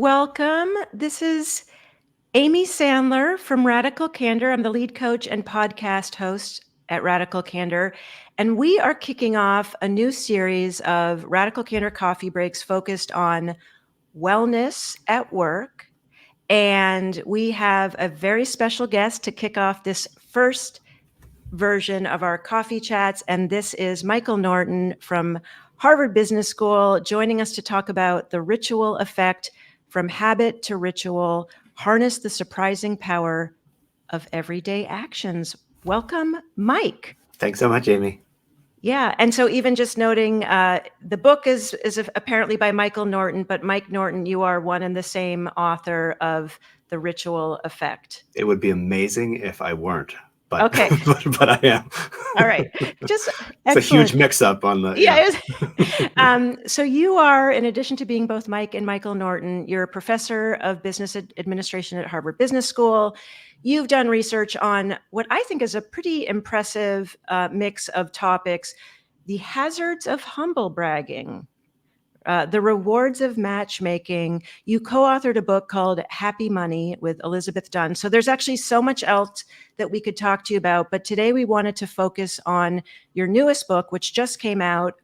Welcome. This is Amy Sandler from Radical Candor. I'm the lead coach and podcast host at Radical Candor. And we are kicking off a new series of Radical Candor Coffee Breaks focused on wellness at work. And we have a very special guest to kick off this first version of our coffee chats. And this is Michael Norton from Harvard Business School joining us to talk about the ritual effect from habit to ritual, harness the surprising power of everyday actions. Welcome, Mike. Thanks so much, Amy. Yeah, and so even just noting, the book is apparently by Michael Norton, but Mike Norton, you are one and the same author of The Ritual Effect. It would be amazing if I weren't, but okay, but I am. All right, just it's excellent. A huge mix-up on the. Yeah. So you are, in addition to being both Mike and Michael Norton, you're a professor of business administration at Harvard Business School. You've done research on what I think is a pretty impressive mix of topics: the hazards of humble bragging, the rewards of matchmaking. You co-authored a book called Happy Money with Elizabeth Dunn. So there's actually so much else that we could talk to you about. But today we wanted to focus on your newest book, which just came out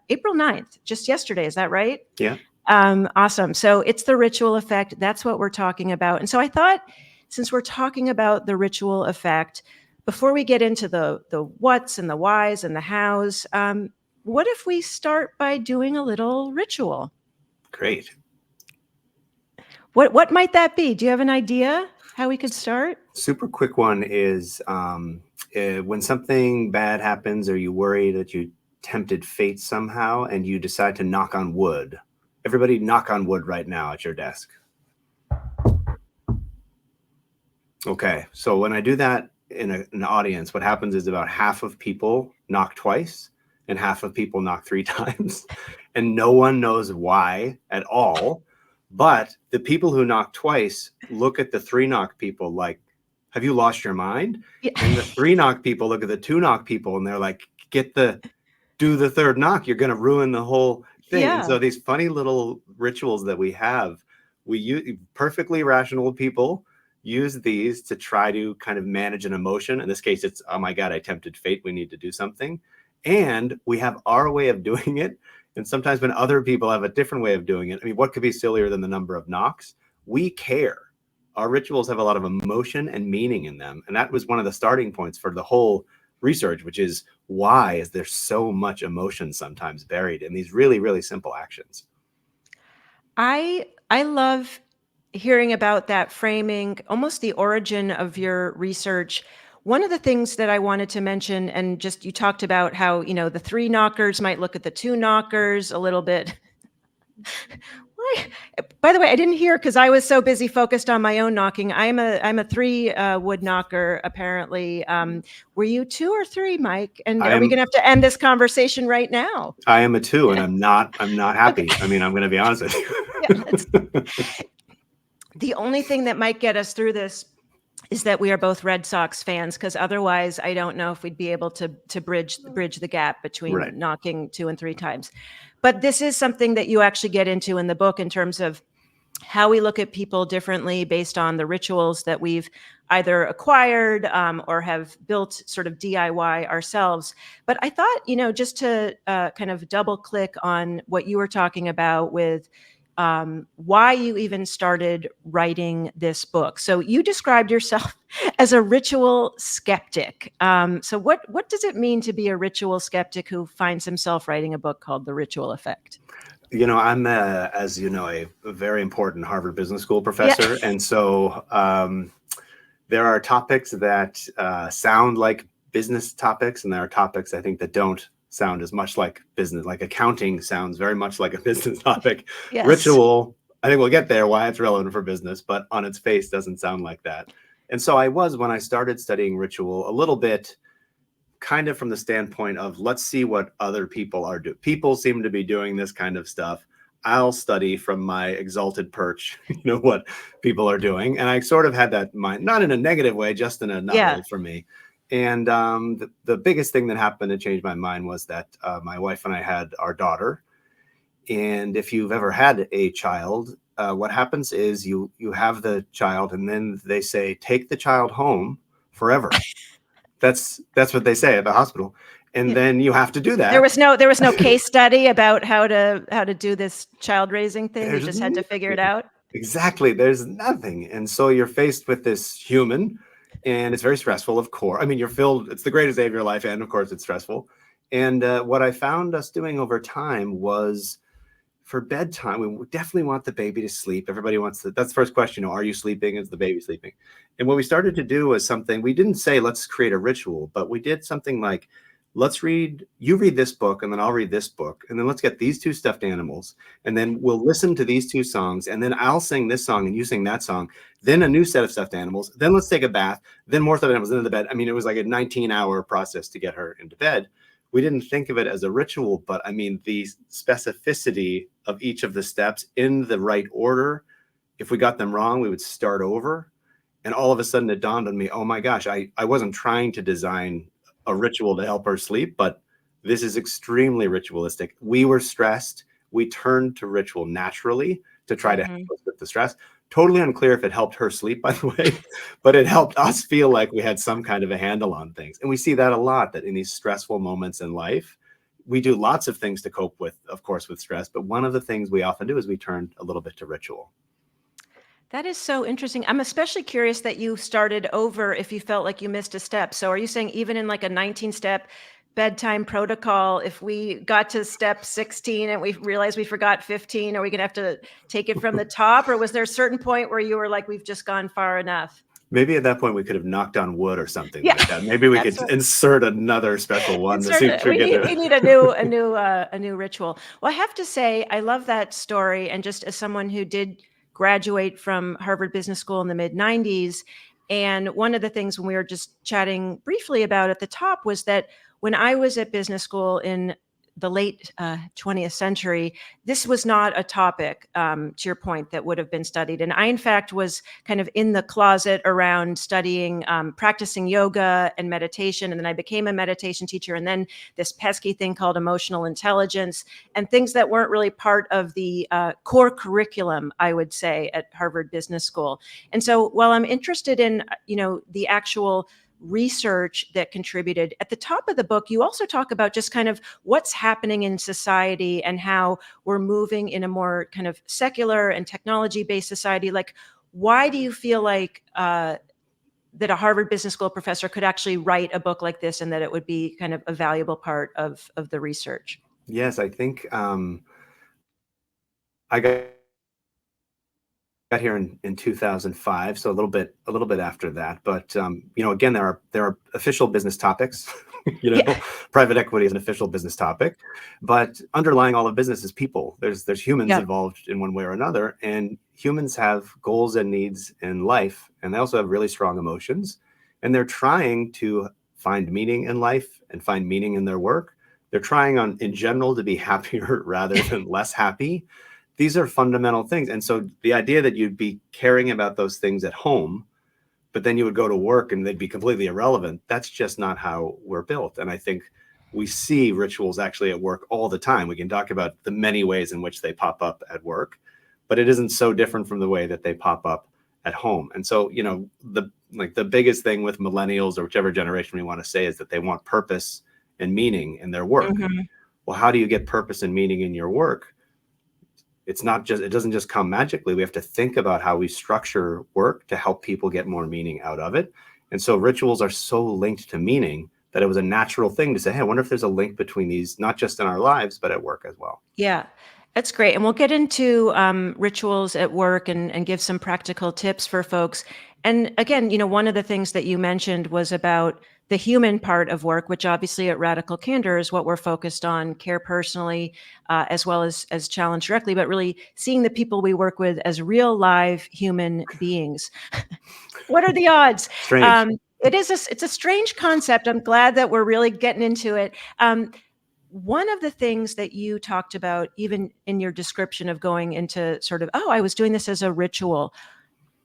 April 9th, just yesterday. Is that right? Yeah. Awesome. So it's The Ritual Effect. That's what we're talking about. And so I thought, since we're talking about the ritual effect, before we get into the what's and the whys and the hows, what if we start by doing a little ritual? Great. What might that be? Do you have an idea how we could start? Super quick one is when something bad happens or you worry that you tempted fate somehow and you decide to knock on wood. Everybody knock on wood right now at your desk. Okay, so when I do that in an audience, what happens is about half of people knock twice and half of people knock 3 times, and no one knows why at all. But the people who knock twice look at the 3 knock people like, have you lost your mind? Yeah. And the 3 knock people look at the 2 knock people and they're like, do the 3rd knock. You're going to ruin the whole thing. Yeah. And so these funny little rituals that we have, we use perfectly rational people use these to try to kind of manage an emotion. In this case, it's, oh my God, I tempted fate. We need to do something. And we have our way of doing it. And sometimes when other people have a different way of doing it, I mean, what could be sillier than the number of knocks? We care. Our rituals have a lot of emotion and meaning in them. And that was one of the starting points for the whole research, which is why is there so much emotion sometimes buried in these really, really simple actions? I love hearing about that framing, almost the origin of your research. One of the things that I wanted to mention, and just you talked about how, the 3 knockers might look at the 2 knockers a little bit. By the way, I didn't hear because I was so busy focused on my own knocking. I'm a 3 wood knocker, apparently. Were you 2 or 3, Mike? And are we going to have to end this conversation right now? I am a 2, and I'm not happy. Okay. I mean, I'm going to be honest with you. Yeah, the only thing that might get us through this is that we are both Red Sox fans, because otherwise I don't know if we'd be able to bridge the gap between knocking 2 and 3 times. But this is something that you actually get into in the book in terms of how we look at people differently based on the rituals that we've either acquired or have built sort of DIY ourselves. But I thought, just to kind of double click on what you were talking about with why you even started writing this book. So you described yourself as a ritual skeptic. So what does it mean to be a ritual skeptic who finds himself writing a book called The Ritual Effect? I'm, as you know, a very important Harvard Business School professor. Yeah. And so there are topics that sound like business topics, and there are topics I think that don't sound as much like business, like accounting sounds very much like a business topic. Yes. Ritual, I think we'll get there, why it's relevant for business, but on its face doesn't sound like that. And so I was, when I started studying ritual, a little bit kind of from the standpoint of, let's see what other people are doing. People seem to be doing this kind of stuff. I'll study from my exalted perch, what people are doing. And I sort of had that in mind, not in a negative way, just in a way for me. And the biggest thing that happened to change my mind was that my wife and I had our daughter. And if you've ever had a child, what happens is you have the child, and then they say, take the child home forever. That's what they say at the hospital. And then you have to do that. There was no case study about how to do this child raising thing. You just had to figure it out. Exactly. There's nothing. And so you're faced with this human, and it's very stressful, of course. I mean, it's the greatest day of your life, and of course it's stressful. And what I found us doing over time was, for bedtime, we definitely want the baby to sleep. Everybody wants that's the first question, are you sleeping? Is the baby sleeping? And what we started to do was something, we didn't say, let's create a ritual, but we did something like, you read this book, and then I'll read this book, and then let's get these two stuffed animals, and then we'll listen to these two songs, and then I'll sing this song and you sing that song, then a new set of stuffed animals, then let's take a bath, then more stuffed animals, then in the bed. I mean, it was like a 19-hour process to get her into bed. We didn't think of it as a ritual, but I mean, the specificity of each of the steps in the right order, if we got them wrong, we would start over. And all of a sudden it dawned on me, oh my gosh, I wasn't trying to design a ritual to help her sleep, but this is extremely ritualistic. We were stressed. We turned to ritual naturally to try to help us with the stress. Totally unclear if it helped her sleep, by the way, but it helped us feel like we had some kind of a handle on things. And we see that a lot, that in these stressful moments in life, we do lots of things to cope with, of course, with stress. But one of the things we often do is we turn a little bit to ritual. That is so interesting. I'm especially curious that you started over if you felt like you missed a step. So are you saying even in like a 19-step bedtime protocol, if we got to step 16 and we realized we forgot 15, are we going to have to take it from the top? Or was there a certain point where you were like, we've just gone far enough? Maybe at that point we could have knocked on wood or something like that. Maybe we could insert another special one. We need a new ritual. Well, I have to say, I love that story. And just as someone who did graduate from Harvard Business School in the mid-90s, and one of the things when we were just chatting briefly about at the top was that when I was at business school in the late 20th century, this was not a topic, to your point, that would have been studied. And I, in fact, was kind of in the closet around studying, practicing yoga and meditation. And then I became a meditation teacher. And then this pesky thing called emotional intelligence and things that weren't really part of the core curriculum, I would say, at Harvard Business School. And so while I'm interested in, the actual research that contributed, at the top of the book, you also talk about just kind of what's happening in society and how we're moving in a more kind of secular and technology-based society. Like, why do you feel like that a Harvard Business School professor could actually write a book like this and that it would be kind of a valuable part of the research? Yes, I think I got here in 2005, so a little bit after that. But again, there are official business topics. Private equity is an official business topic, but underlying all of business is people. There's humans involved in one way or another, and humans have goals and needs in life, and they also have really strong emotions, and they're trying to find meaning in life and find meaning in their work. They're trying in general to be happier rather than less happy. These are fundamental things. And so the idea that you'd be caring about those things at home, but then you would go to work and they'd be completely irrelevant, that's just not how we're built. And I think we see rituals actually at work all the time. We can talk about the many ways in which they pop up at work, but it isn't so different from the way that they pop up at home. And so, the biggest thing with millennials or whichever generation we want to say is that they want purpose and meaning in their work. Well, how do you get purpose and meaning in your work? It doesn't just come magically. We have to think about how we structure work to help people get more meaning out of it. And so rituals are so linked to meaning that it was a natural thing to say, hey, I wonder if there's a link between these, not just in our lives, but at work as well. Yeah, that's great. And we'll get into rituals at work and give some practical tips for folks. And again, one of the things that you mentioned was about the human part of work, which obviously at Radical Candor is what we're focused on, care personally, as well as challenge directly, but really seeing the people we work with as real live human beings. What are the odds? Strange. It's a strange concept. I'm glad that we're really getting into it. One of the things that you talked about, even in your description of going into sort of, I was doing this as a ritual,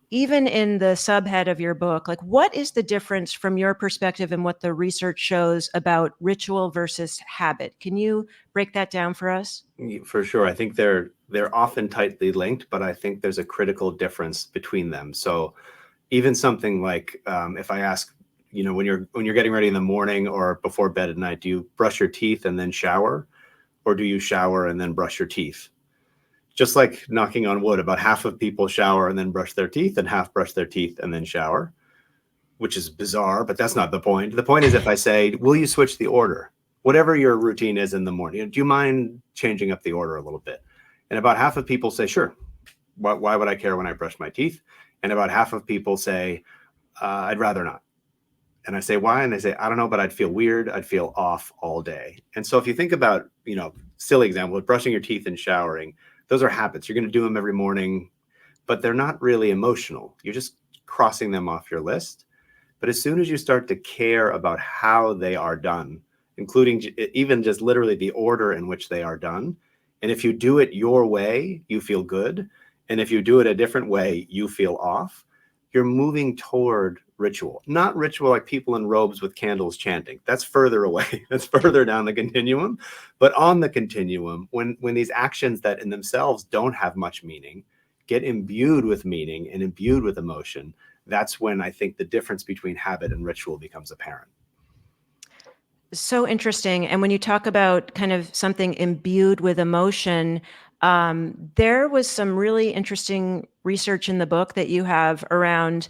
even in the subhead of your book, like what is the difference from your perspective and what the research shows about ritual versus habit? Can you break that down for us? For sure. I think they're often tightly linked, but I think there's a critical difference between them. So even something like if I ask, when you're getting ready in the morning or before bed at night, do you brush your teeth and then shower, or do you shower and then brush your teeth? Just like knocking on wood, about half of people shower and then brush their teeth, and half brush their teeth and then shower, which is bizarre, but that's not the point. The point is, if I say, will you switch the order? Whatever your routine is in the morning, do you mind changing up the order a little bit? And about half of people say, sure. Why would I care when I brush my teeth? And about half of people say, I'd rather not. And I say, why? And they say, I don't know, but I'd feel weird. I'd feel off all day. And so if you think about, silly example of brushing your teeth and showering, those are habits. You're going to do them every morning, but they're not really emotional. You're just crossing them off your list. But as soon as you start to care about how they are done, including even just literally the order in which they are done, and if you do it your way, you feel good. And if you do it a different way, you feel off. You're moving toward ritual, not ritual like people in robes with candles chanting. That's further away. That's further down the continuum. But on the continuum, when these actions that in themselves don't have much meaning get imbued with meaning and imbued with emotion, that's when I think the difference between habit and ritual becomes apparent. So interesting. And when you talk about kind of something imbued with emotion, there was some really interesting research in the book that you have around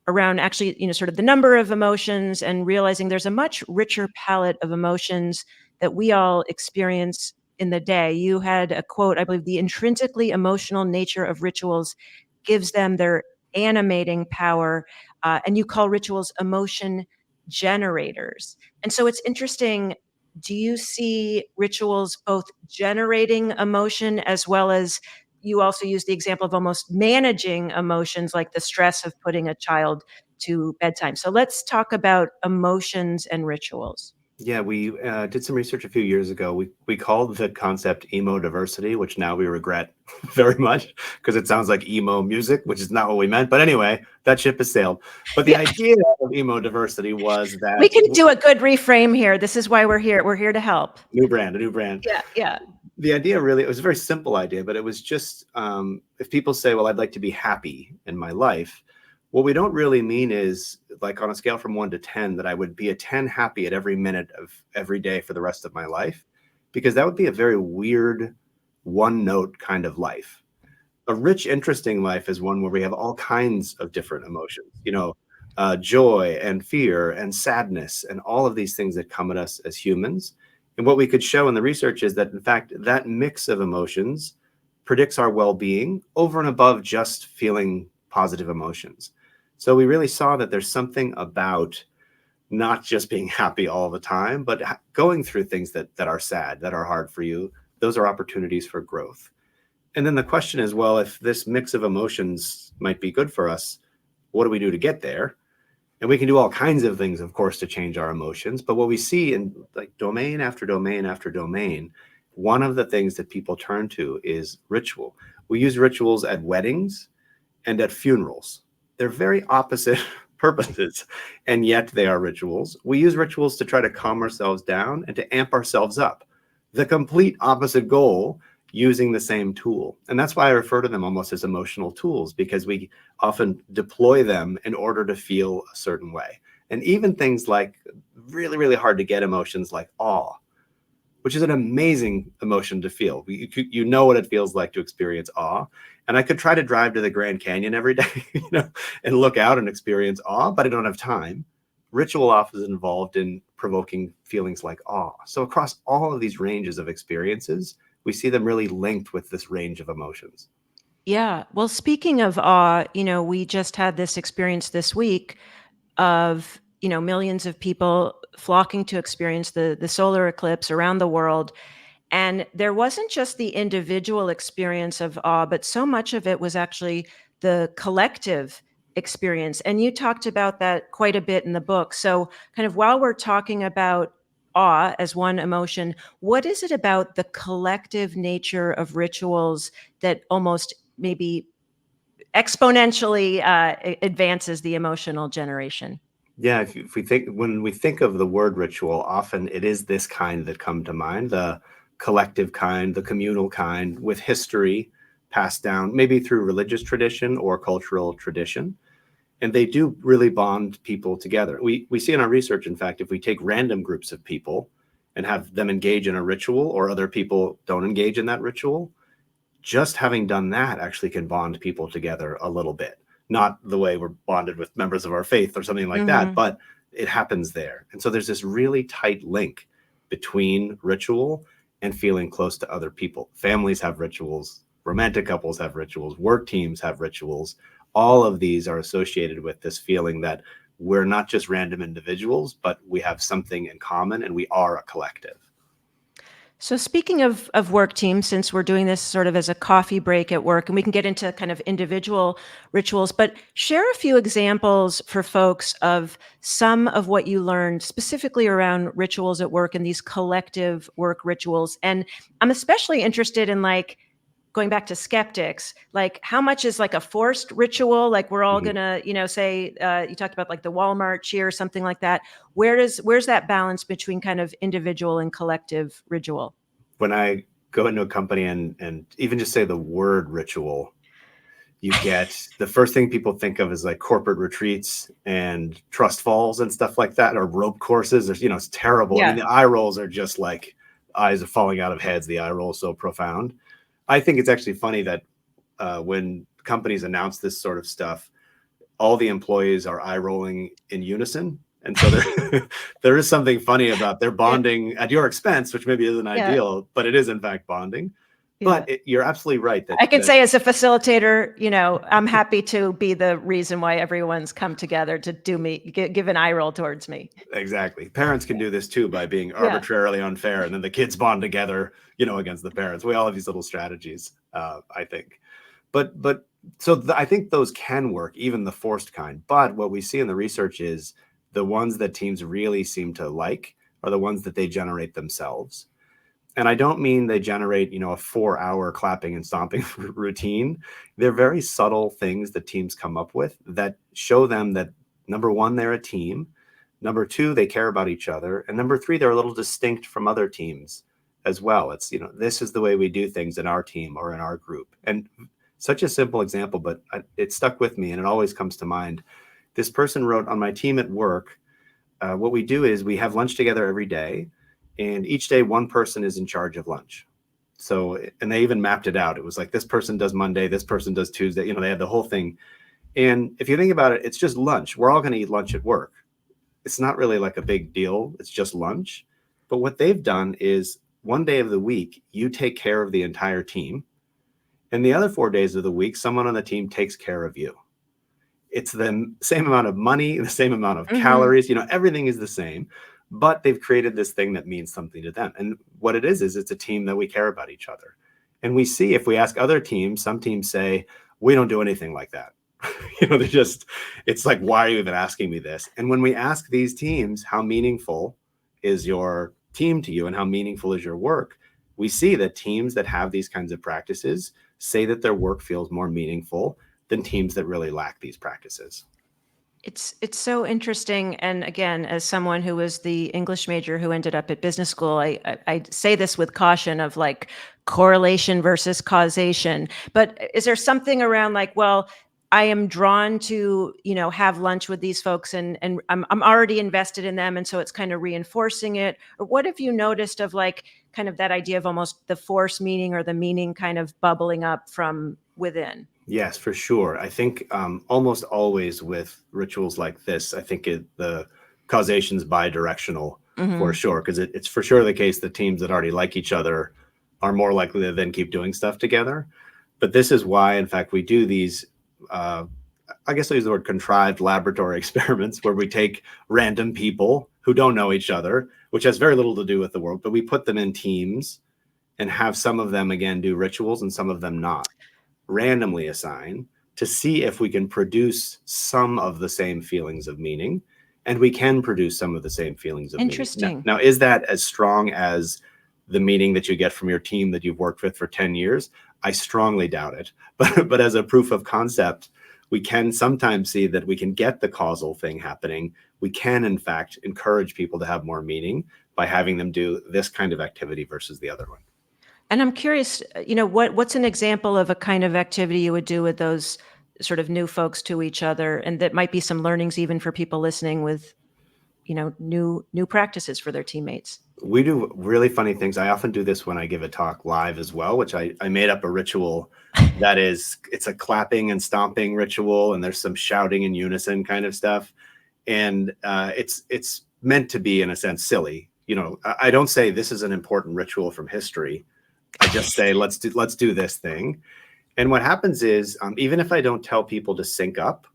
actually, sort of the number of emotions, and realizing there's a much richer palette of emotions that we all experience in the day. You had a quote, I believe, the intrinsically emotional nature of rituals gives them their animating power, and you call rituals emotion generators. And so it's interesting. Do you see rituals both generating emotion, as well as you also use the example of almost managing emotions, like the stress of putting a child to bedtime? So let's talk about emotions and rituals. Yeah, we did some research a few years ago. We called the concept emo diversity, which now we regret very much because it sounds like emo music, which is not what we meant. But anyway, that ship has sailed. But the idea of emo diversity was that we can do a good reframe here. This is why we're here. We're here to help. A new brand. Yeah. The idea really, it was a very simple idea, but it was just if people say, well, I'd like to be happy in my life. What we don't really mean is, like, on a scale from 1 to 10, that I would be a 10 happy at every minute of every day for the rest of my life, because that would be a very weird one note kind of life. A rich, interesting life is one where we have all kinds of different emotions, joy and fear and sadness and all of these things that come at us as humans. And what we could show in the research is that, in fact, that mix of emotions predicts our well-being over and above just feeling positive emotions. So we really saw that there's something about not just being happy all the time, but going through things that are sad, that are hard for you. Those are opportunities for growth. And then the question is, well, if this mix of emotions might be good for us, what do we do to get there? And we can do all kinds of things, of course, to change our emotions. But what we see in, like, domain after domain after domain, one of the things that people turn to is ritual. We use rituals at weddings and at funerals. They're very opposite purposes, and yet they are rituals. We use rituals to try to calm ourselves down and to amp ourselves up. The complete opposite goal, using the same tool. And that's why I refer to them almost as emotional tools, because we often deploy them in order to feel a certain way. And even things like really, really hard to get emotions like awe, which is an amazing emotion to feel. You know what it feels like to experience awe. And I could try to drive to the Grand Canyon every day, and look out and experience awe, but I don't have time. Ritual often is involved in provoking feelings like awe. So across all of these ranges of experiences, we see them really linked with this range of emotions. Yeah. Well, speaking of awe, we just had this experience this week of, millions of people flocking to experience the solar eclipse around the world. And there wasn't just the individual experience of awe, but so much of it was actually the collective experience. And you talked about that quite a bit in the book. So, kind of while we're talking about awe as one emotion, what is it about the collective nature of rituals that almost maybe exponentially advances the emotional generation? Yeah, when we think of the word ritual, often it is this kind that come to mind, the collective kind, the communal kind, with history passed down, maybe through religious tradition or cultural tradition. And they do really bond people together. We see in our research, in fact, if we take random groups of people and have them engage in a ritual, or other people don't engage in that ritual, just having done that actually can bond people together a little bit. Not the way we're bonded with members of our faith or something like that, but it happens there. And so there's this really tight link between ritual and feeling close to other people. Families have rituals, romantic couples have rituals, work teams have rituals. All of these are associated with this feeling that we're not just random individuals, but we have something in common and we are a collective. So speaking of work teams, since we're doing this sort of as a coffee break at work, and we can get into kind of individual rituals, but share a few examples for folks of some of what you learned specifically around rituals at work and these collective work rituals. And I'm especially interested in, like, going back to skeptics, like how much is like a forced ritual? Like we're all gonna, say, you talked about like the Walmart cheer or something like that. Where's that balance between kind of individual and collective ritual? When I go into a company and even just say the word ritual, you get the first thing people think of is like corporate retreats and trust falls and stuff like that, or rope courses. There's, it's terrible. Yeah. I mean, the eye rolls are just like eyes are falling out of heads. The eye roll is so profound. I think it's actually funny that when companies announce this sort of stuff, all the employees are eye rolling in unison. And so there is something funny about their bonding at your expense, which maybe isn't ideal, but it is in fact bonding. But you're absolutely right. That I can say as a facilitator, I'm happy to be the reason why everyone's come together to give an eye roll towards me. Exactly. Parents can do this too by being arbitrarily unfair, and then the kids bond together, against the parents. We all have these little strategies, I think. I think those can work, even the forced kind. But what we see in the research is the ones that teams really seem to like are the ones that they generate themselves. And I don't mean they generate, a 4-hour clapping and stomping routine. They're very subtle things that teams come up with that show them that, number one, they're a team. Number two, they care about each other. And number three, they're a little distinct from other teams as well. It's, this is the way we do things in our team or in our group. And such a simple example, but it stuck with me and it always comes to mind. This person wrote, on my team at work, what we do is we have lunch together every day. And each day, one person is in charge of lunch. So, and they even mapped it out. It was like, this person does Monday, this person does Tuesday. They had the whole thing. And if you think about it, it's just lunch. We're all going to eat lunch at work. It's not really like a big deal. It's just lunch. But what they've done is one day of the week, you take care of the entire team. And the other 4 days of the week, someone on the team takes care of you. It's the same amount of money, the same amount of calories, everything is the same. But they've created this thing that means something to them. And what it is it's a team that we care about each other. And we see, if we ask other teams, some teams say, we don't do anything like that. It's like, why are you even asking me this? And when we ask these teams, how meaningful is your team to you and how meaningful is your work? We see that teams that have these kinds of practices say that their work feels more meaningful than teams that really lack these practices. It's so interesting. And again, as someone who was the English major who ended up at business school, I say this with caution of like correlation versus causation. But is there something around like, well, I am drawn to, have lunch with these folks and I'm already invested in them. And so it's kind of reinforcing it. Or what have you noticed of like kind of that idea of almost the force meaning or the meaning kind of bubbling up from within? Yes, for sure. I think almost always with rituals like this, I think the causation is bi-directional for sure, because it's for sure the case that teams that already like each other are more likely to then keep doing stuff together. But this is why, in fact, we do these, I guess I'll use the word contrived laboratory experiments where we take random people who don't know each other, which has very little to do with the world, but we put them in teams and have some of them, again, do rituals and some of them not. Randomly assign to see if we can produce some of the same feelings of meaning, and we can produce some of the same feelings of meaning. Now, is that as strong as the meaning that you get from your team that you've worked with for 10 years? I strongly doubt it. But as a proof of concept, we can sometimes see that we can get the causal thing happening. We can, in fact, encourage people to have more meaning by having them do this kind of activity versus the other one. And I'm curious, what's an example of a kind of activity you would do with those sort of new folks to each other, and that might be some learnings even for people listening with, new practices for their teammates? We do really funny things. I often do this when I give a talk live as well, which I made up a ritual that it's a clapping and stomping ritual, and there's some shouting in unison kind of stuff. And it's meant to be, in a sense, silly. I don't say this is an important ritual from history. I just say, let's do this thing. And what happens is, even if I don't tell people to sync up,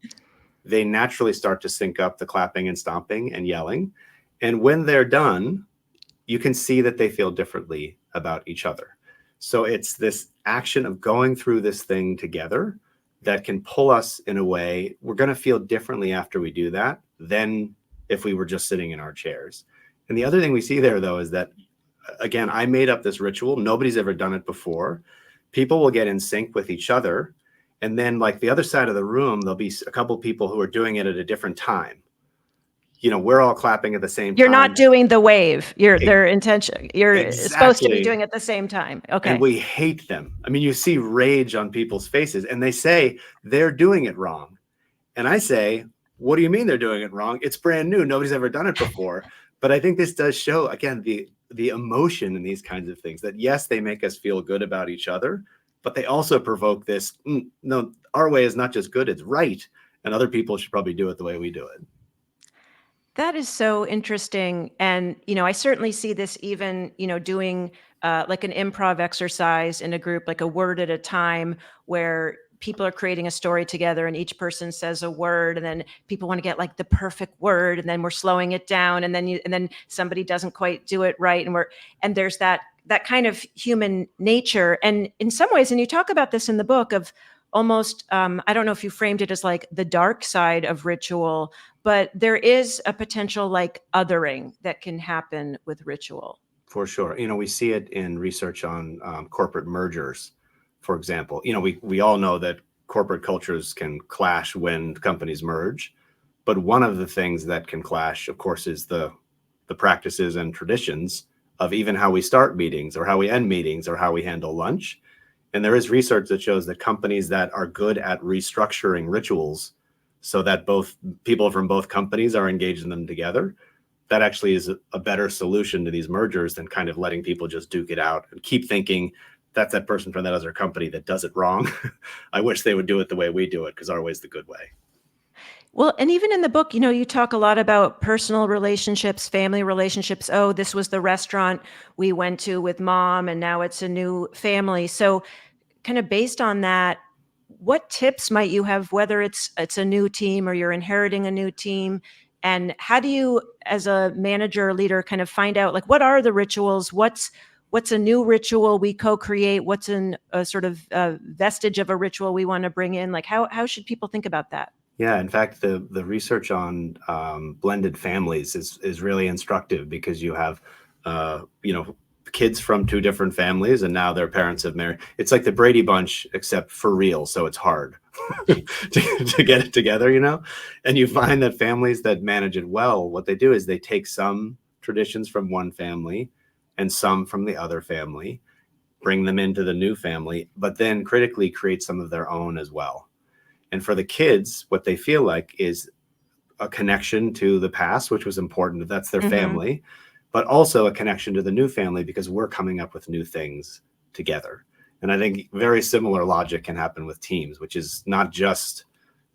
they naturally start to sync up the clapping and stomping and yelling. And when they're done, you can see that they feel differently about each other. So it's this action of going through this thing together that can pull us in a way. We're going to feel differently after we do that than if we were just sitting in our chairs. And the other thing we see there, though, is that, again, I made up this ritual. Nobody's ever done it before. People will get in sync with each other. And then, like, the other side of the room, there'll be a couple people who are doing it at a different time. We're all clapping at the same time. You're not doing the wave. Their intention. You're supposed to be doing it at the same time. Okay. And we hate them. I mean, you see rage on people's faces, and they say they're doing it wrong. And I say, what do you mean they're doing it wrong? It's brand new. Nobody's ever done it before. But I think this does show, again, the emotion in these kinds of things, that yes, they make us feel good about each other, but they also provoke this, no, our way is not just good, it's right. And other people should probably do it the way we do it. That is so interesting. And, I certainly see this even, doing like an improv exercise in a group, like a word at a time, where people are creating a story together and each person says a word, and then people want to get like the perfect word, and then we're slowing it down, and then somebody doesn't quite do it right. And there's that kind of human nature. And in some ways, and you talk about this in the book, of almost, I don't know if you framed it as like the dark side of ritual, but there is a potential like othering that can happen with ritual. For sure. We see it in research on corporate mergers, for example. We all know that corporate cultures can clash when companies merge. But one of the things that can clash, of course, is the practices and traditions of even how we start meetings or how we end meetings or how we handle lunch. And there is research that shows that companies that are good at restructuring rituals so that both people from both companies are engaged in them together, that actually is a better solution to these mergers than kind of letting people just duke it out and keep thinking that's that person from that other company that does it wrong. I wish they would do it the way we do it, because our way is the good way. Well, and even in the book, you talk a lot about personal relationships, family relationships. Oh, this was the restaurant we went to with mom, and now it's a new family. So kind of based on that, what tips might you have, whether it's a new team or you're inheriting a new team? And how do you, as a manager or leader, kind of find out, like, what are the rituals? What's a new ritual we co-create? What's a sort of vestige of a ritual we want to bring in? Like, how should people think about that? Yeah, in fact, the research on blended families is really instructive, because you have, kids from two different families, and now their parents have married. It's like the Brady Bunch, except for real. So it's hard to get it together, and you find that families that manage it well, what they do is they take some traditions from one family and some from the other family, bring them into the new family, but then critically create some of their own as well. And for the kids, what they feel like is a connection to the past, which was important. That's their family, but also a connection to the new family, because we're coming up with new things together. And I think very similar logic can happen with teams, which is not just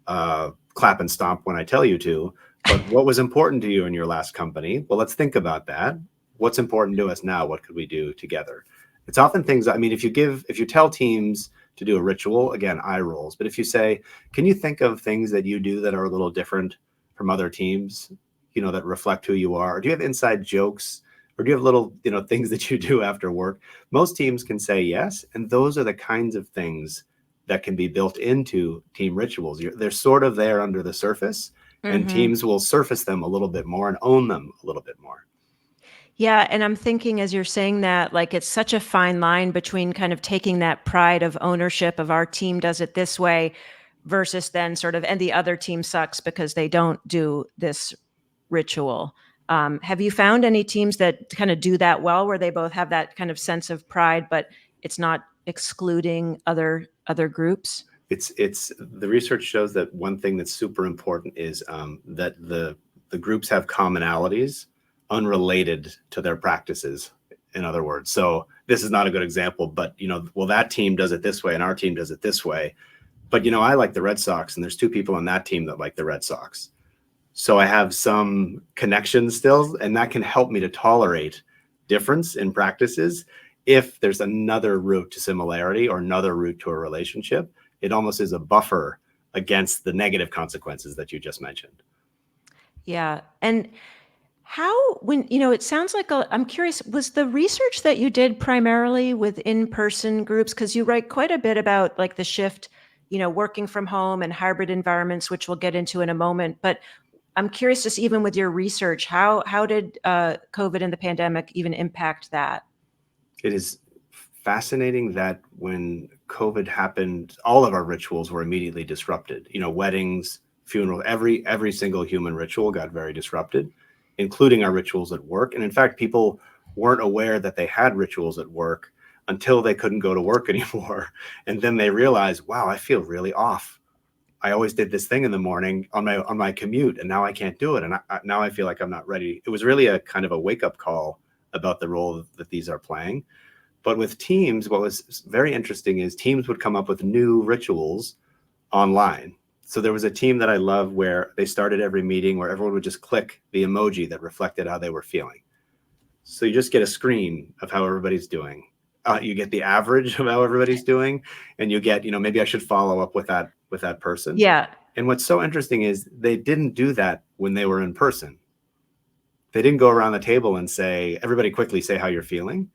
clap and stomp when I tell you to, but what was important to you in your last company? Well, let's think about that. What's important to us now? What could we do together? It's often things, I mean, if you tell teams to do a ritual, again, eye rolls. But if you say, can you think of things that you do that are a little different from other teams, that reflect who you are? Or do you have inside jokes? Or do you have little, things that you do after work? Most teams can say yes. And those are the kinds of things that can be built into team rituals. They're sort of there under the surface, and teams will surface them a little bit more and own them a little bit more. Yeah. And I'm thinking, as you're saying that, like, it's such a fine line between kind of taking that pride of ownership of our team does it this way, versus then sort of, and the other team sucks because they don't do this ritual. Have you found any teams that kind of do that well, where they both have that kind of sense of pride, but it's not excluding other groups? It's the research shows that one thing that's super important is that the groups have commonalities unrelated to their practices, in other words. So this is not a good example, but well, that team does it this way and our team does it this way. But I like the Red Sox, and there's two people on that team that like the Red Sox. So I have some connections still, and that can help me to tolerate difference in practices. If there's another route to similarity or another route to a relationship, it almost is a buffer against the negative consequences that you just mentioned. Yeah. And how, when, it sounds like, I'm curious, was the research that you did primarily with in-person groups? Because you write quite a bit about like the shift, working from home and hybrid environments, which we'll get into in a moment. But I'm curious, just even with your research, how did COVID and the pandemic even impact that? It is fascinating that when COVID happened, all of our rituals were immediately disrupted. Weddings, funerals, every single human ritual got very disrupted, including our rituals at work. And in fact, people weren't aware that they had rituals at work until they couldn't go to work anymore. And then they realized, wow, I feel really off. I always did this thing in the morning on my commute, and now I can't do it. And now I feel like I'm not ready. It was really a kind of a wake-up call about the role that these are playing. But with teams, what was very interesting is teams would come up with new rituals online. So there was a team that I love where they started every meeting where everyone would just click the emoji that reflected how they were feeling. So you just get a screen of how everybody's doing. You get the average of how everybody's doing, and you get, maybe I should follow up with that person. Yeah. And what's so interesting is they didn't do that when they were in person. They didn't go around the table and say, everybody quickly say how you're feeling.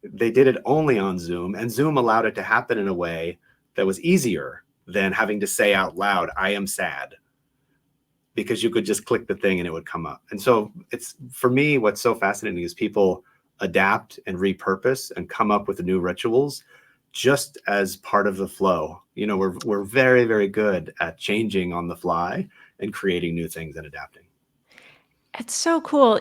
They did it only on Zoom, and Zoom allowed it to happen in a way that was easier than having to say out loud, I am sad, because you could just click the thing and it would come up. And so it's, for me, what's so fascinating is people adapt and repurpose and come up with new rituals just as part of the flow. We're very, very good at changing on the fly and creating new things and adapting. It's so cool.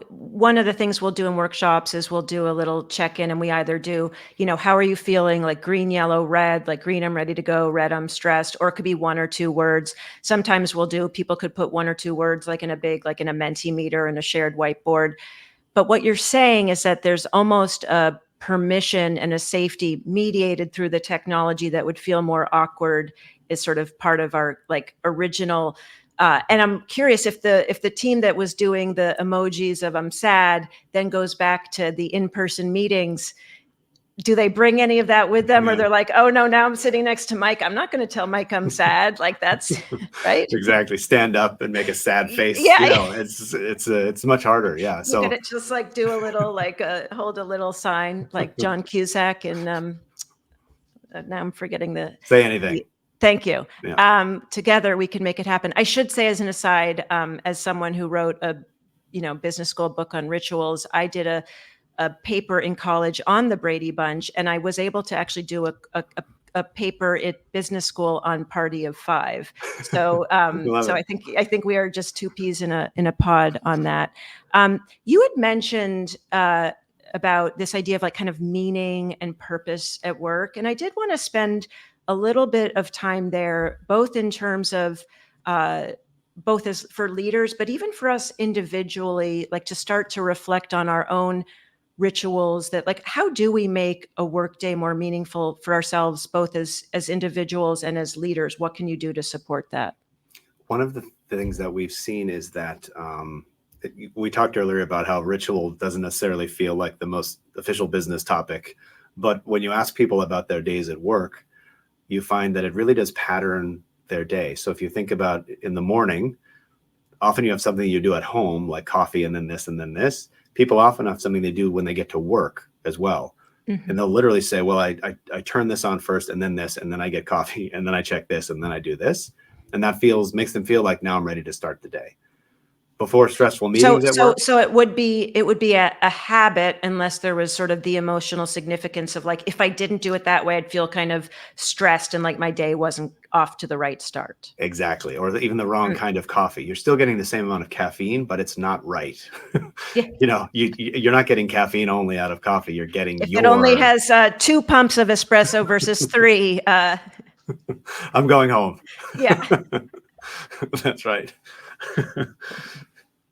One of the things we'll do in workshops is we'll do a little check-in, and we either do, how are you feeling? Like green, yellow, red, like green, I'm ready to go, red, I'm stressed, or it could be one or two words. Sometimes people could put one or two words like in a Mentimeter and a shared whiteboard. But what you're saying is that there's almost a permission and a safety mediated through the technology that would feel more awkward is sort of part of our like original. And I'm curious if the team that was doing the emojis of I'm sad then goes back to the in-person meetings, do they bring any of that with them? Yeah. Or they're like, oh no, now I'm sitting next to Mike, I'm not going to tell Mike I'm sad. Like that's right. Exactly. Stand up and make a sad face. Yeah. It's much harder. Yeah. Look so at it, just like do a little, like hold a little sign like John Cusack and now I'm forgetting say anything. Thank you. Yeah. Together we can make it happen. I should say as an aside, as someone who wrote a, business school book on rituals, I did a paper in college on the Brady Bunch, and I was able to actually do a paper at business school on Party of Five. So, so I think we are just two peas in a pod on that. You had mentioned about this idea of like kind of meaning and purpose at work, and I did want to spend a little bit of time there, both in terms of both as for leaders, but even for us individually, like to start to reflect on our own rituals that like, how do we make a workday more meaningful for ourselves, both as individuals and as leaders? What can you do to support that? One of the things that we've seen is that we talked earlier about how ritual doesn't necessarily feel like the most official business topic, but when you ask people about their days at work, you find that it really does pattern their day. So if you think about in the morning, often you have something you do at home, like coffee and then this and then this. People often have something they do when they get to work as well. Mm-hmm. And they'll literally say, well, I turn this on first and then this, and then I get coffee and then I check this and then I do this. And that makes them feel like now I'm ready to start the day. before stressful meetings at work. So it would be a habit unless there was sort of the emotional significance of like, if I didn't do it that way, I'd feel kind of stressed and like my day wasn't off to the right start. Exactly. Or even the wrong kind of coffee. You're still getting the same amount of caffeine, but it's not right. Yeah. You're not getting caffeine only out of coffee. You're getting If it only has 2 pumps of espresso versus 3. I'm going home. Yeah. That's right.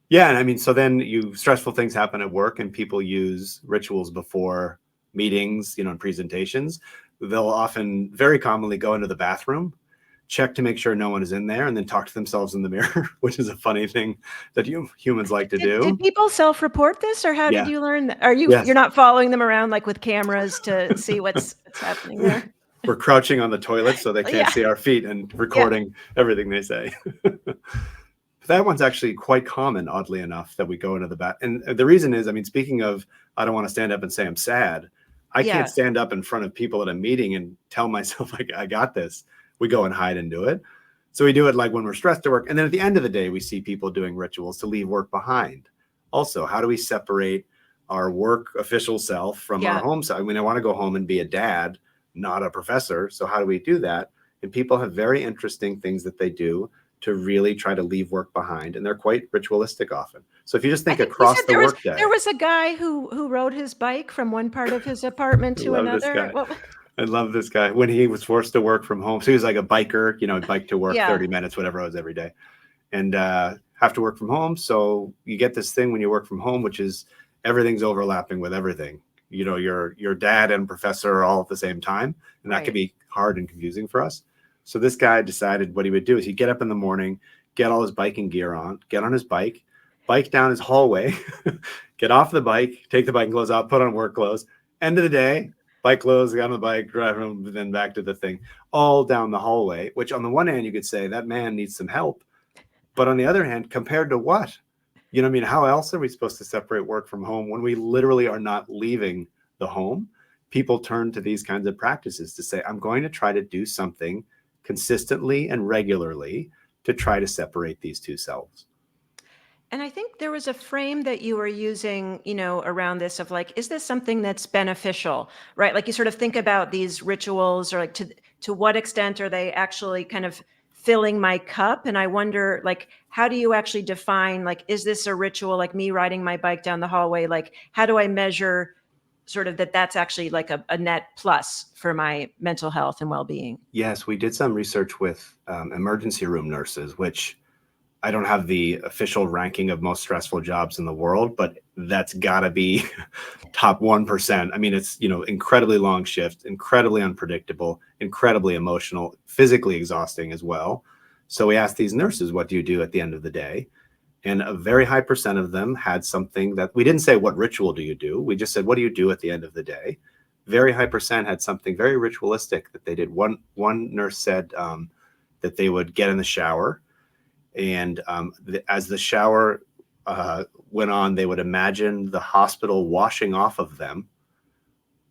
Yeah. And I mean, so then stressful things happen at work and people use rituals before meetings, and presentations. They'll often very commonly go into the bathroom, check to make sure no one is in there, and then talk to themselves in the mirror, which is a funny thing that humans like to do. Did people self-report this, or how did you learn that? Yes. You're not following them around like with cameras to see what's happening there? We're crouching on the toilet so they can't see our feet and recording everything they say. That one's actually quite common, oddly enough, that we go into the bath. And the reason is, I mean, speaking of, I don't want to stand up and say I'm sad. I can't stand up in front of people at a meeting and tell myself, like, I got this. We go and hide and do it. So we do it like when we're stressed at work. And then at the end of the day, we see people doing rituals to leave work behind. Also, how do we separate our work official self from our home self? I mean, I want to go home and be a dad, not a professor. So how do we do that? And people have very interesting things that they do to really try to leave work behind. And they're quite ritualistic often. So if you just think across the workday. There was a guy who rode his bike from one part of his apartment to another. I love this guy. When he was forced to work from home, so he was like a biker, bike to work 30 minutes, whatever it was every day, and have to work from home. So you get this thing when you work from home, which is everything's overlapping with everything. Your dad and professor are all at the same time, and that can be hard and confusing for us. So this guy decided what he would do is he'd get up in the morning, get all his biking gear on, get on his bike down his hallway, get off the bike, take the biking clothes out, put on work clothes. End of the day, bike clothes, get on the bike, drive home, then back to the thing, all down the hallway, which on the one hand, you could say that man needs some help. But on the other hand, compared to what? I mean, how else are we supposed to separate work from home when we literally are not leaving the home? People turn to these kinds of practices to say, I'm going to try to do something consistently and regularly to try to separate these two selves. And I think there was a frame that you were using, around this of like, is this something that's beneficial, right? Like you sort of think about these rituals or like to what extent are they actually kind of filling my cup? And I wonder, like, how do you actually define, like, is this a ritual, like me riding my bike down the hallway? Like, how do I measure sort of that's actually like a net plus for my mental health and well-being? Yes, we did some research with emergency room nurses, which I don't have the official ranking of most stressful jobs in the world, but that's got to be top 1%. I mean, it's, incredibly long shift, incredibly unpredictable, incredibly emotional, physically exhausting as well. So we asked these nurses, what do you do at the end of the day? And a very high percent of them had something that we didn't say, what ritual do you do? We just said, what do you do at the end of the day? Very high percent had something very ritualistic that they did. One nurse said that they would get in the shower. And as the shower went on, they would imagine the hospital washing off of them.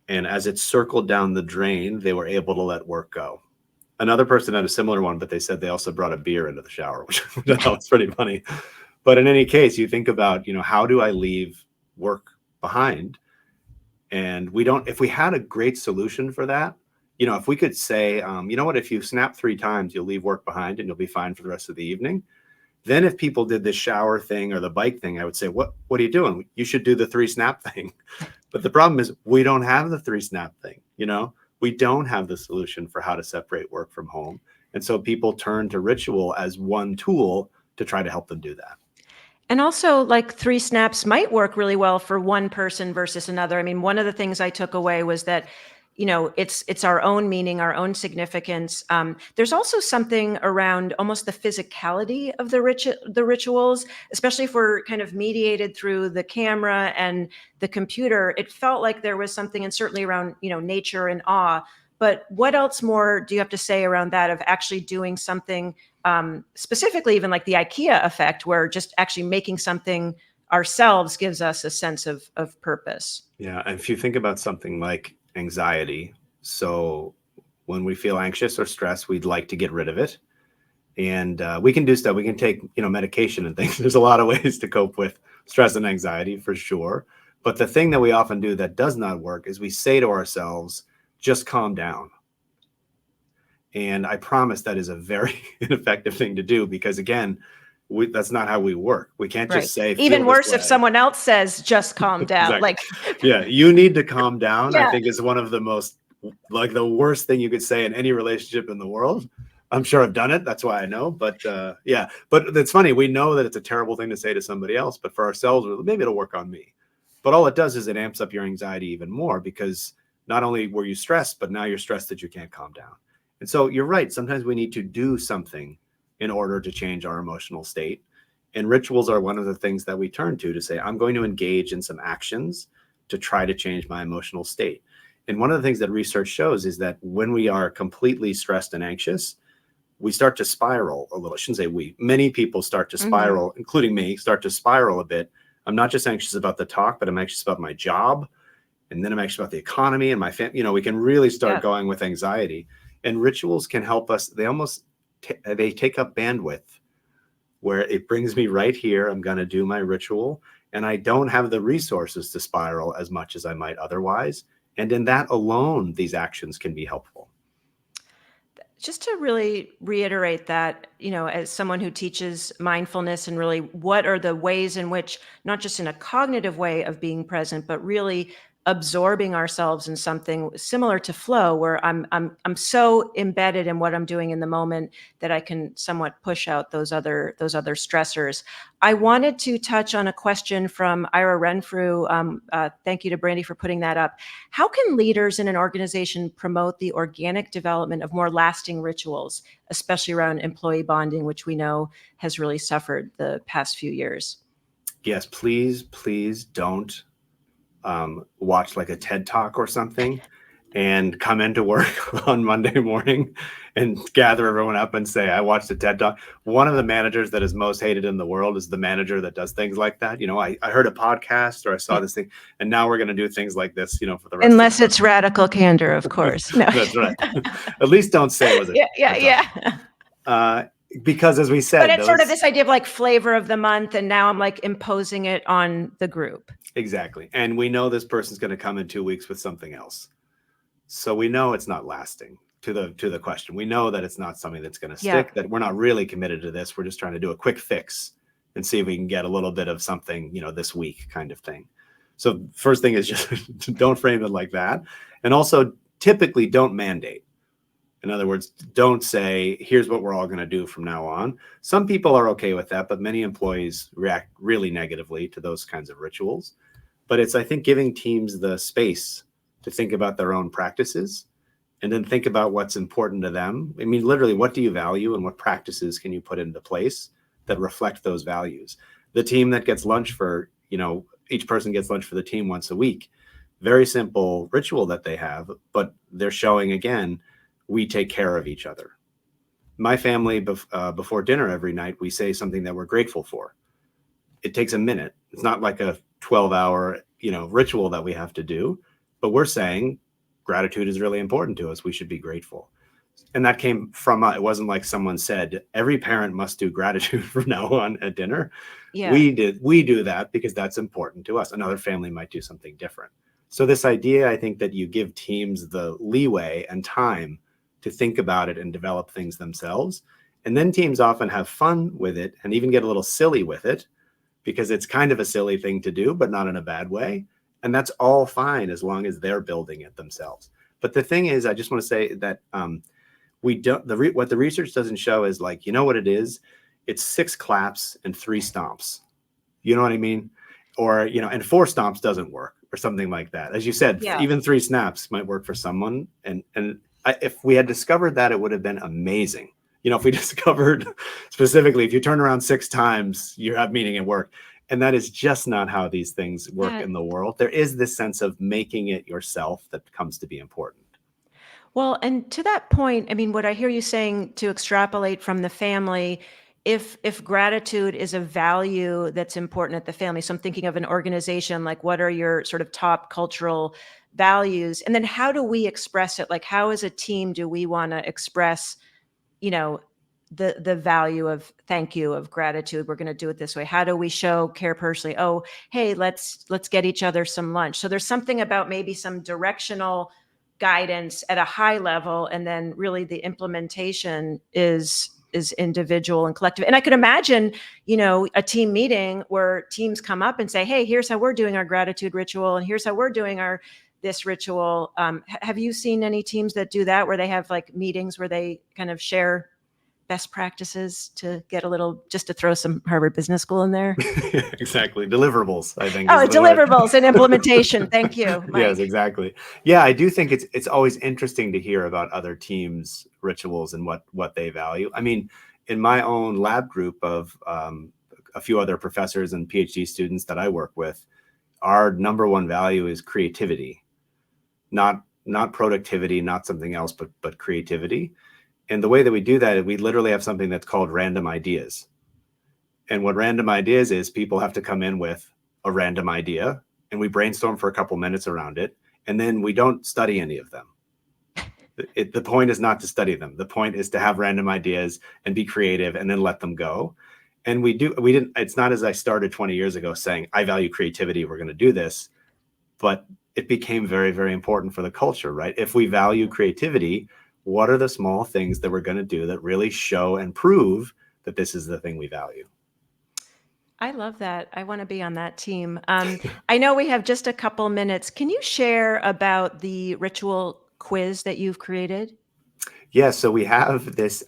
And as it circled down the drain, they were able to let work go. Another person had a similar one, but they said they also brought a beer into the shower, which I thought was pretty funny. But in any case, you think about, how do I leave work behind? And if we had a great solution for that, if we could say, you know what, if you snap 3 times, you'll leave work behind and you'll be fine for the rest of the evening. Then if people did the shower thing or the bike thing, I would say, what are you doing? You should do the 3 snap thing. But the problem is we don't have the 3 snap thing. We don't have the solution for how to separate work from home. And so people turn to ritual as one tool to try to help them do that. And also, like 3 snaps might work really well for one person versus another. I mean, one of the things I took away was that, it's our own meaning, our own significance. There's also something around almost the physicality of the rituals, especially if we're kind of mediated through the camera and the computer. It felt like there was something, and certainly around, nature and awe. But what else more do you have to say around that of actually doing something, specifically even like the IKEA effect, where just actually making something ourselves gives us a sense of purpose? Yeah. And if you think about something like anxiety, so when we feel anxious or stressed, we'd like to get rid of it. And we can do stuff. We can take, medication and things. There's a lot of ways to cope with stress and anxiety for sure. But the thing that we often do that does not work is we say to ourselves, just calm down. And I promise that is a very ineffective thing to do, because again, that's not how we work. We can't just say, even worse if someone else says, just calm down. Exactly. Yeah, you need to calm down. I think is one of the most, the worst thing you could say in any relationship in the world. I'm sure I've done it. That's why I know. But yeah, but it's funny. We know that it's a terrible thing to say to somebody else, but for ourselves, maybe it'll work on me. But all it does is it amps up your anxiety even more, because not only were you stressed, but now you're stressed that you can't calm down. And so you're right. Sometimes we need to do something in order to change our emotional state. And rituals are one of the things that we turn to say, I'm going to engage in some actions to try to change my emotional state. And one of the things that research shows is that when we are completely stressed and anxious, we start to spiral a little. I shouldn't say we. Many people start to spiral, including me, start to spiral a bit. I'm not just anxious about the talk, but I'm anxious about my job. And then I'm anxious about the economy and my family. We can really start going with anxiety. And rituals can help us. They almost they take up bandwidth, where it brings me right here. I'm going to do my ritual, and I don't have the resources to spiral as much as I might otherwise. And in that alone, these actions can be helpful. Just to really reiterate that, as someone who teaches mindfulness, and really what are the ways in which, not just in a cognitive way of being present, but really absorbing ourselves in something similar to flow, where I'm so embedded in what I'm doing in the moment that I can somewhat push out those other stressors. I wanted to touch on a question from Ira Renfrew. Thank you to Brandy for putting that up. How can leaders in an organization promote the organic development of more lasting rituals, especially around employee bonding, which we know has really suffered the past few years? Yes, please don't watch like a TED Talk or something and come into work on Monday morning and gather everyone up and say, I watched a TED Talk. One of the managers that is most hated in the world is the manager that does things like that. I heard a podcast, or I saw this thing, and now we're going to do things like this, for the rest Unless it's Radical Candor, of course. No. That's right. At least don't say it was a yeah. Because as we said, but it's sort of this idea of like flavor of the month, and now I'm like imposing it on the group. Exactly. And we know this person's going to come in 2 weeks with something else. So we know it's not lasting. To the question, we know that it's not something that's going to stick, that we're not really committed to this. We're just trying to do a quick fix and see if we can get a little bit of something, this week kind of thing. So first thing is just don't frame it like that. And also typically don't mandate. In other words, don't say, here's what we're all going to do from now on. Some people are okay with that, but many employees react really negatively to those kinds of rituals. But it's, I think, giving teams the space to think about their own practices and then think about what's important to them. I mean, literally, what do you value and what practices can you put into place that reflect those values? The team that gets lunch for, each person gets lunch for the team once a week. Very simple ritual that they have, but they're showing, again, we take care of each other. My family, before dinner every night, we say something that we're grateful for. It takes a minute. It's not like a 12-hour, ritual that we have to do, but we're saying gratitude is really important to us. We should be grateful. And that came from, it wasn't like someone said, every parent must do gratitude from now on at dinner. Yeah. We do that because that's important to us. Another family might do something different. So this idea, I think, that you give teams the leeway and time to think about it and develop things themselves. And then teams often have fun with it and even get a little silly with it, because it's kind of a silly thing to do, but not in a bad way. And that's all fine as long as they're building it themselves. But the thing is, I just want to say that what the research doesn't show is, like, what it is? It's 6 claps and 3 stomps. You know what I mean? Or, and 4 stomps doesn't work, or something like that. As you said, even 3 snaps might work for someone. And if we had discovered that, it would have been amazing. If we discovered specifically, if you turn around 6 times, you have meaning at work. And that is just not how these things work in the world. There is this sense of making it yourself that comes to be important. Well, and to that point, I mean, what I hear you saying, to extrapolate from the family, if gratitude is a value that's important at the family, so I'm thinking of an organization, like, what are your sort of top cultural values? And then how do we express it? Like, how as a team do we want to express, the value of thank you, of gratitude. We're going to do it this way. How do we show care personally? Oh, hey, let's get each other some lunch. So there's something about maybe some directional guidance at a high level, and then really the implementation is individual and collective. And I could imagine, a team meeting where teams come up and say, hey, here's how we're doing our gratitude ritual, and here's how we're doing this ritual. Have you seen any teams that do that, where they have like meetings where they kind of share best practices to get a little, just to throw some Harvard Business School in there? Exactly. Deliverables, I think. Oh, deliverables and implementation. Thank you, Mike. Yes, exactly. Yeah, I do think it's always interesting to hear about other teams' rituals and what they value. I mean, in my own lab group of a few other professors and PhD students that I work with, our number one value is creativity, not productivity, not something else, but creativity. And the way that we do that, we literally have something that's called random ideas. And what random ideas is, people have to come in with a random idea, and we brainstorm for a couple minutes around it. And then we don't study any of them. The point is not to study them. The point is to have random ideas and be creative and then let them go. And it's not as I started 20 years ago saying, I value creativity, we're going to do this. But it became very, very important for the culture, right? If we value creativity, what are the small things that we're going to do that really show and prove that this is the thing we value? I love that. I want to be on that team. I know we have just a couple minutes. Can you share about the ritual quiz that you've created? Yeah, so we have this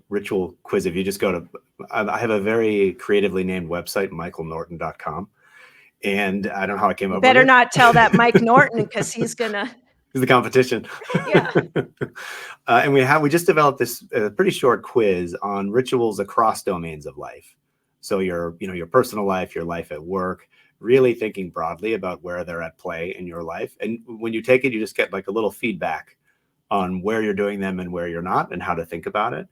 ritual quiz. If you just go to, I have a very creatively named website, michaelnorton.com. And I don't know how I came up with it. Better not tell that Mike Norton, because he's going to... He's the competition. Yeah. And we just developed this pretty short quiz on rituals across domains of life. So your personal life, your life at work, really thinking broadly about where they're at play in your life. And when you take it, you just get like a little feedback on where you're doing them and where you're not, and how to think about it.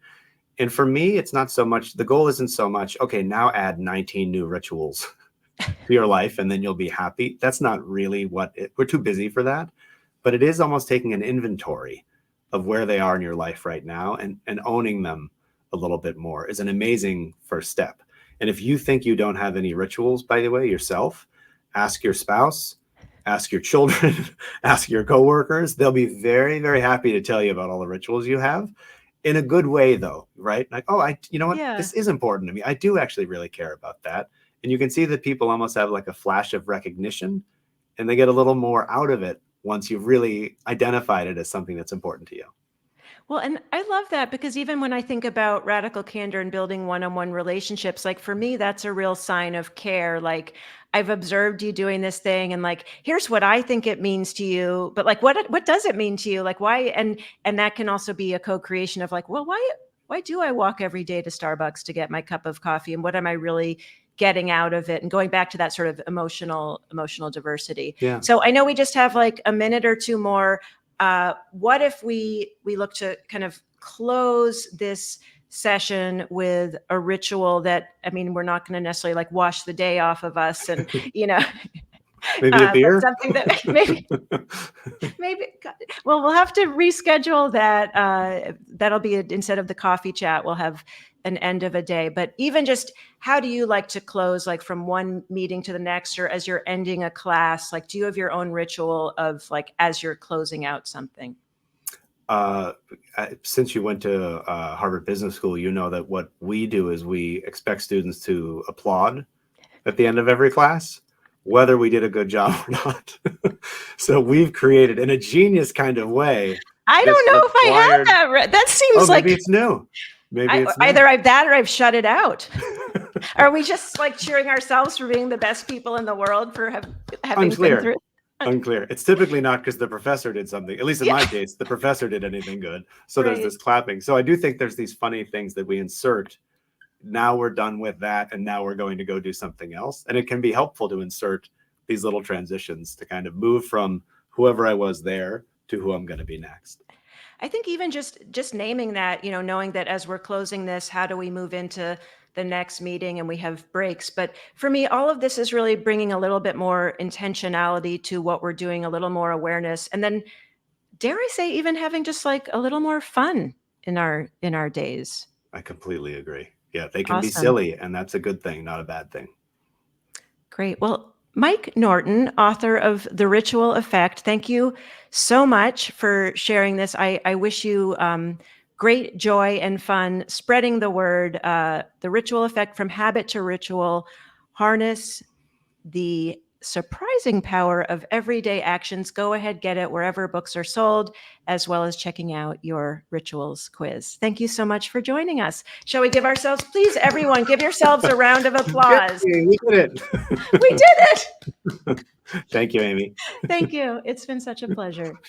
And for me, it's not so much, the goal isn't so much, okay, now add 19 new rituals to your life and then you'll be happy. That's not really we're too busy for that. But it is almost taking an inventory of where they are in your life right now, and owning them a little bit more is an amazing first step. And if you think you don't have any rituals, by the way, yourself, ask your spouse, ask your children, ask your coworkers. They'll be very, very happy to tell you about all the rituals you have, in a good way though, right? Like, oh, you know what? Yeah. This is important to me. I do actually really care about that. And you can see that people almost have like a flash of recognition, and they get a little more out of it once you've really identified it as something that's important to you. Well, and I love that, because even when I think about radical candor and building one-on-one relationships, like for me, that's a real sign of care. Like, I've observed you doing this thing, and like, here's what I think it means to you, but like, what does it mean to you? Like, why? And that can also be a co-creation of like, well, why do I walk every day to Starbucks to get my cup of coffee? And what am I really getting out of it? And going back to that sort of emotional diversity. Yeah. So I know we just have like a minute or two more. What if we look to kind of close this session with a ritual that, I mean, we're not going to necessarily like wash the day off of us, and maybe a beer, something that maybe well, we'll have to reschedule that. That'll be instead of the coffee chat, we'll have an end of a day. But even just, how do you like to close, like from one meeting to the next, or as you're ending a class? Like, do you have your own ritual of like, as you're closing out something? Since you went to Harvard Business School, you know that what we do is we expect students to applaud at the end of every class, whether we did a good job or not. So we've created, in a genius kind of way. I don't know if I have that. That seems like maybe it's new. Maybe it's new. Either I've that or I've shut it out. Are we just like cheering ourselves for being the best people in the world for having Unclear. been through? Unclear. It's typically not because the professor did something. At least in my case, the professor did anything good. So there's this clapping. So I do think there's these funny things that we insert. Now we're done with that, and now we're going to go do something else. And it can be helpful to insert these little transitions to kind of move from whoever I was there to who I'm going to be next. I think even just naming that, knowing that as we're closing this, how do we move into the next meeting, and we have breaks. But for me, all of this is really bringing a little bit more intentionality to what we're doing, a little more awareness. And then, dare I say, even having just like a little more fun in our days. I completely agree. Yeah, they can be Awesome. silly, and that's a good thing, not a bad thing. Great. Well, Mike Norton, author of The Ritual Effect, thank you so much for sharing this. I wish you great joy and fun spreading the word. The Ritual Effect, From Habit to Ritual: Harness the Surprising Power of Everyday Actions. Go ahead, get it wherever books are sold, as well as checking out your rituals quiz. Thank you so much for joining us. Shall we give ourselves, please, everyone, give yourselves a round of applause. Yay, we did it. We did it. Thank you, Amy. Thank you. It's been such a pleasure.